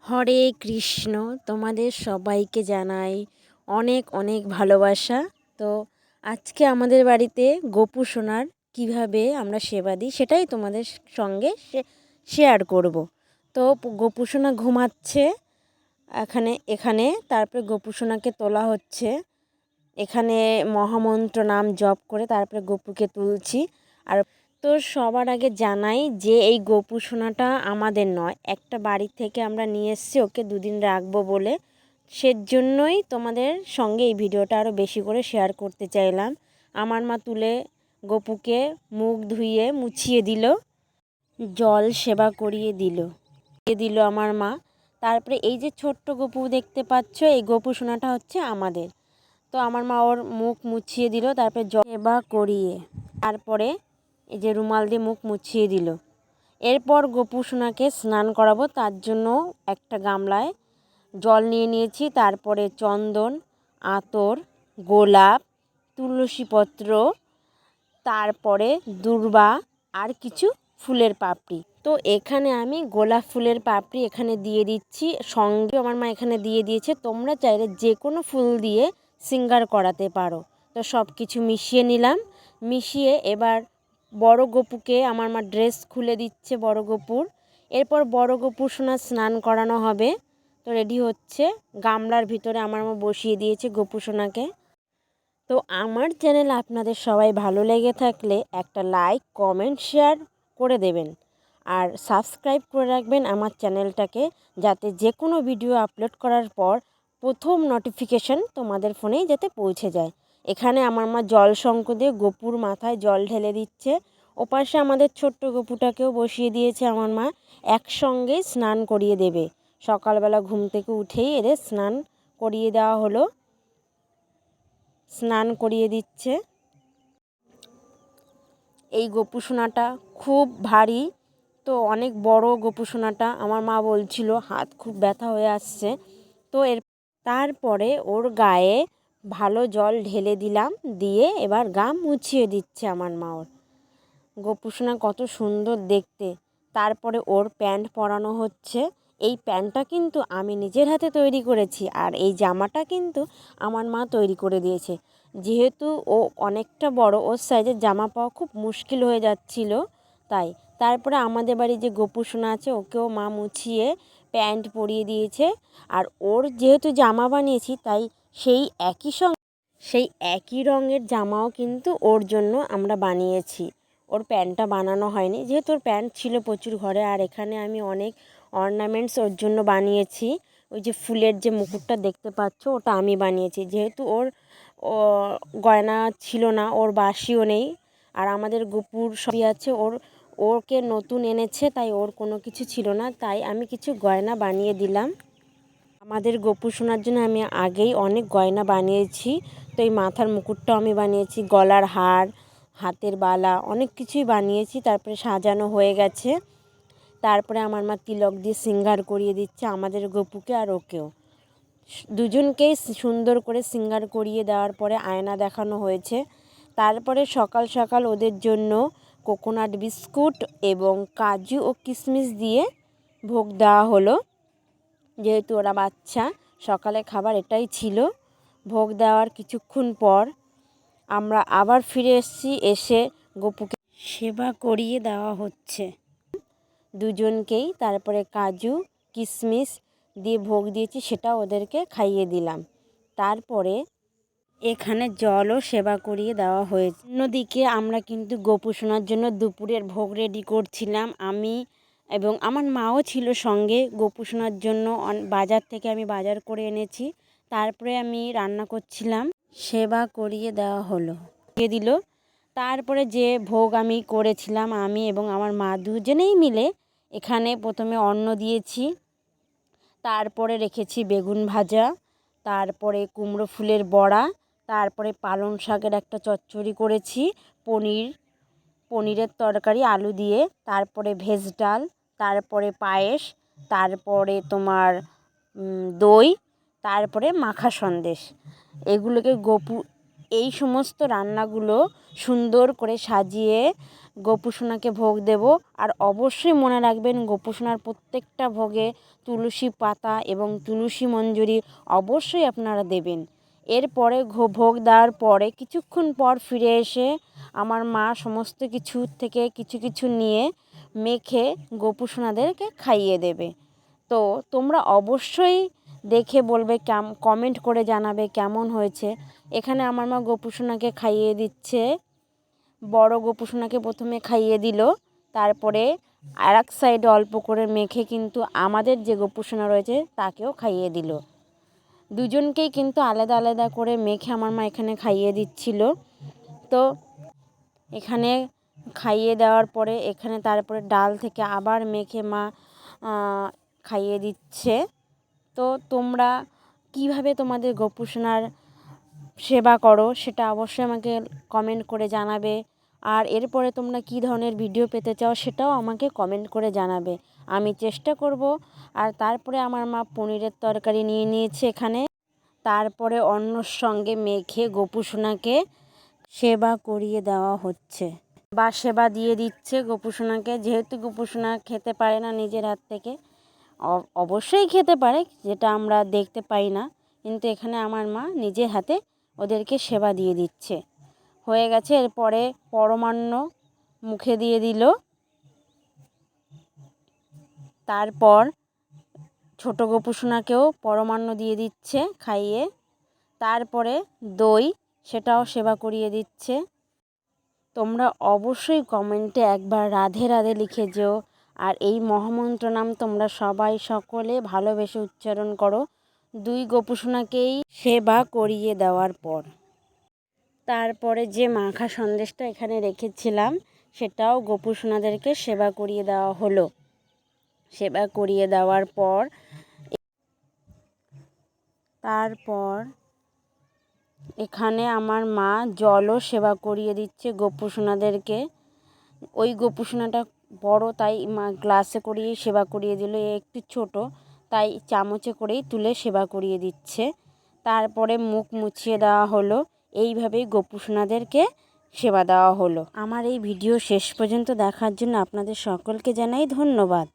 হরে কৃষ্ণ। তোমাদের সবাইকে জানাই অনেক অনেক ভালোবাসা। তো আজকে আমাদের বাড়িতে গোপু সোনার কীভাবে আমরা সেবা দিই সেটাই তোমাদের সঙ্গে শেয়ার করব। তো গোপু সোনা ঘুমাচ্ছে এখানে তারপরে গোপু সোনাকে তোলা হচ্ছে। এখানে মহামন্ত্র নাম জপ করে তারপরে গপুকে তুলছি। আর তো সবার আগে জানাই যে এই গোপু সোনাটা আমাদের নয়, একটা বাড়ি থেকে আমরা নিয়ে এসেছি ওকে দুদিন রাখবো বলে। সেজন্যই তোমাদের সঙ্গে এই ভিডিওটা আরও বেশি করে শেয়ার করতে চাইলাম। আমার মা তুলে গপুকে মুখ ধুইয়ে মুছিয়ে দিল, জল সেবা করিয়ে দিল আমার মা। তারপরে এই যে ছোট্ট গপু দেখতে পাচ্ছ, এই গোপু সোনাটা হচ্ছে আমাদের। তো আমার মা ওর মুখ মুছিয়ে দিল, তারপরে জল সেবা করিয়ে তারপরে এই যে রুমাল দিয়ে মুখ মুছিয়ে দিল। এরপর গোপু সোনাকে স্নান করাবো, তার জন্য একটা গামলায় জল নিয়ে নিয়েছি। তারপরে চন্দন, আতর, গোলাপ, তুলসীপত্র, তারপরে দূর্বা আর কিছু ফুলের পাপড়ি। তো এখানে আমি গোলাপ ফুলের পাপড়ি এখানে দিয়ে দিচ্ছি, সঙ্গে আমার মা এখানে দিয়ে দিয়েছে। তোমরা চাইলে যে কোনো ফুল দিয়ে সিঙ্গার করাতে পারো। তো সব কিছু মিশিয়ে নিলাম। মিশিয়ে এবার বড় গপুকে আমার মা ড্রেস খুলে দিচ্ছে বড় গপুর। এরপর বড় গপুর সোনা স্নান করানো হবে। তো রেডি হচ্ছে, গামলার ভিতরে আমার মা বসিয়ে দিয়েছে গপু সোনাকে। তো আমার চ্যানেল আপনাদের সবাই ভালো লেগে থাকলে একটা লাইক, কমেন্ট, শেয়ার করে দেবেন। আর সাবস্ক্রাইব করে রাখবেন আমার চ্যানেলটাকে, যাতে যে কোনো ভিডিও আপলোড করার পর প্রথম নোটিফিকেশন তোমাদের ফোনেই যাতে পৌঁছে যায়। এখানে আমার মা জল শঙ্খ দিয়ে গপুর মাথায় জল ঢেলে দিচ্ছে। ওপাশে আমাদের ছোট্ট গপুটাকেও বসিয়ে দিয়েছে আমার মা, একসঙ্গেই স্নান করিয়ে দেবে। সকালবেলা ঘুম থেকে উঠেই এদের স্নান করিয়ে দেওয়া হলো, স্নান করিয়ে দিচ্ছে। এই গোপু সোনাটা খুব ভারী, তো অনেক বড় গোপু সোনাটা। আমার মা বলছিল হাত খুব ব্যথা হয়ে আসছে। তো তারপরে ওর গায়ে ভালো জল ঢেলে দিলাম, দিয়ে এবার গা মুছিয়ে দিচ্ছে আমার মা। ওর গোপু সোনা কত সুন্দর দেখতে। তারপরে ওর প্যান্ট পরানো হচ্ছে। এই প্যান্টটা কিন্তু আমি নিজের হাতে তৈরি করেছি, আর এই জামাটা কিন্তু আমার মা তৈরি করে দিয়েছে। যেহেতু ও অনেকটা বড়, ওর সাইজের জামা পাওয়া খুব মুশকিল হয়ে যাচ্ছিল, তাই তারপরে আমাদের বাড়ি যে গোপু সোনা আছে ওকেও মা মুছিয়ে প্যান্ট পরিয়ে দিয়েছে। আর ওর যেহেতু জামা বানিয়েছি, তাই সেই একই রঙের জামাও কিন্তু ওর জন্য আমরা বানিয়েছি। ওর প্যান্টটা বানানো হয়নি, যেহেতু ওর প্যান্ট ছিল প্রচুর ঘরে। আর এখানে আমি অনেক অর্নামেন্টস ওর জন্য বানিয়েছি। ওই যে ফুলের যে মুকুটটা দেখতে পাচ্ছ, ওটা আমি বানিয়েছি। যেহেতু ওর গয়না ছিল না, ওর বাসিও নেই, আর আমাদের গপুর সবই আছে। ওকে নতুন এনেছে, তাই ওর কোনো কিছু ছিল না, তাই আমি কিছু গয়না বানিয়ে দিলাম। আমাদের গপু সোনার জন্য আমি আগেই অনেক গয়না বানিয়েছি। তো এই মাথার মুকুটটাও আমি বানিয়েছি, গলার হার, হাতের বালা, অনেক কিছুই বানিয়েছি। তারপরে সাজানো হয়ে গেছে। তারপরে আমার মা তিলক দিয়ে সিঙ্গার করিয়ে দিচ্ছে আমাদের গপুকে আর ওকেও। দুজনকেই সুন্দর করে সিঙ্গার করিয়ে দেওয়ার পরে আয়না দেখানো হয়েছে। তারপরে সকাল সকাল ওদের জন্য কোকোনাট বিস্কুট এবং কাজু ও কিশমিশ দিয়ে ভোগ দেওয়া হলো। যেহেতু ওরা বাচ্চা, সকালে খাবার এটাই ছিল। ভোগ দেওয়ার কিছুক্ষণ পর আমরা আবার ফিরে এসে গপুকে সেবা করিয়ে দেওয়া হচ্ছে দুজনকেই। তারপরে কাজু কিশমিশ দিয়ে ভোগ দিয়েছি, সেটা ওদেরকে খাইয়ে দিলাম। তারপরে এখানে জলও সেবা করিয়ে দেওয়া হয়েছে। অন্যদিকে আমরা কিন্তু গপু সোনার জন্য দুপুরের ভোগ রেডি করছিলাম। আমি এবং আমার মাও ছিল সঙ্গে। গপু সোনার জন্য বাজার থেকে আমি বাজার করে এনেছি। তারপরে আমি রান্না করছিলাম, সেবা করিয়ে দেওয়া হলো, দিয়ে দিল। তারপরে যে ভোগ আমি করেছিলাম, আমি এবং আমার মা দুজনেই মিলে এখানে প্রথমে অন্ন দিয়েছি, তারপরে রেখেছি বেগুন ভাজা, তারপরে কুমড়ো ফুলের বড়া, তারপরে পালং শাকের একটা চচ্চড়ি করেছি, পনিরের তরকারি আলু দিয়ে, তারপরে ভেজ ডাল, তারপরে পায়েস, তারপরে তোমার দই, তারপরে মাখা সন্দেশ। এগুলোকে এই সমস্ত রান্নাগুলো সুন্দর করে সাজিয়ে গোপুসোনাকে ভোগ দেব। আর অবশ্যই মনে রাখবেন গোপুসোনার প্রত্যেকটা ভোগে তুলসী পাতা এবং তুলসী মঞ্জরি অবশ্যই আপনারা দেবেন। এরপরে ভোগ দেওয়ার পরে কিছুক্ষণ পর ফিরে এসে আমার মা সমস্ত কিছু থেকে কিছু কিছু নিয়ে মেখে গোপুসোনাদেরকে খাইয়ে দেবে। তো তোমরা অবশ্যই দেখে বলবে, কমেন্ট করে জানাবে কেমন হয়েছে। এখানে আমার মা গোপুসোনাকে খাইয়ে দিচ্ছে। বড় গোপুসোনাকে প্রথমে খাইয়ে দিল, তারপরে আর এক সাইডে অল্প করে মেখে কিন্তু আমাদের যে গোপুসোনা রয়েছে তাকেও খাইয়ে দিল। দুজনকেই কিন্তু আলাদা আলাদা করে মেখে আমার মা এখানে খাইয়ে দিচ্ছিল। তো এখানে খাইয়ে দেওয়ার পরে এখানে তারপরে ডাল থেকে আবার মেখে মা খাইয়ে দিচ্ছে। তো তোমরা কিভাবে তোমাদের গোপুসোনার সেবা করো সেটা অবশ্যই আমাকে কমেন্ট করে জানাবে। আর এরপরে তোমরা কী ধরনের ভিডিও পেতে চাও সেটাও আমাকে কমেন্ট করে জানাবে, আমি চেষ্টা করব। আর তারপরে আমার মা পনিরের তরকারি নিয়ে নিয়েছে এখানে, তারপরে অন্যর সঙ্গে মেখে গোপুসোনাকে সেবা করিয়ে দেওয়া হচ্ছে বা সেবা দিয়ে দিচ্ছে গোপুসোনাকে। যেহেতু গোপুসোনা খেতে পারে না নিজের হাত থেকে, অবশ্যই খেতে পারে যেটা আমরা দেখতে পাই না, কিন্তু এখানে আমার মা নিজের হাতে ওদেরকে সেবা দিয়ে দিচ্ছে। হয়ে গেছে, এরপরে পরমান্ন মুখে দিয়ে দিল। তারপর ছোট গোপুসোনাকেও পরমান্ন দিয়ে দিচ্ছে খাইয়ে। তারপরে দই, সেটাও সেবা করিয়ে দিচ্ছে। তোমরা অবশ্যই কমেন্টে একবার রাধে রাধে লিখে যেও। আর এই মহামন্ত্র নাম তোমরা সবাই সকলে ভালোবেসে উচ্চারণ করো দুই গোপুসোনাকেই সেবা করিয়ে দেওয়ার পর। তারপরে যে মাখা সন্দেশটা এখানে রেখেছিলাম সেটাও গোপুসোনাদেরকে সেবা করিয়ে দেওয়া হলো। সেবা করিয়ে দেওয়ার পর তারপর এখানে আমার মা জলও সেবা করিয়ে দিচ্ছে গোপুসোনাদেরকে। ওই গোপুসোনাটা বড় তাই মা গ্লাসে করিয়ে সেবা করিয়ে দিল, একটু ছোট তাই চামচে করেই তুলে সেবা করিয়ে দিচ্ছে। তারপরে মুখ মুছিয়ে দেওয়া হলো। এইভাবেই গোপুসোনাদেরকে সেবা দেওয়া হলো। আমার এই ভিডিও শেষ পর্যন্ত দেখার জন্য আপনাদের সকলকে জানাই ধন্যবাদ।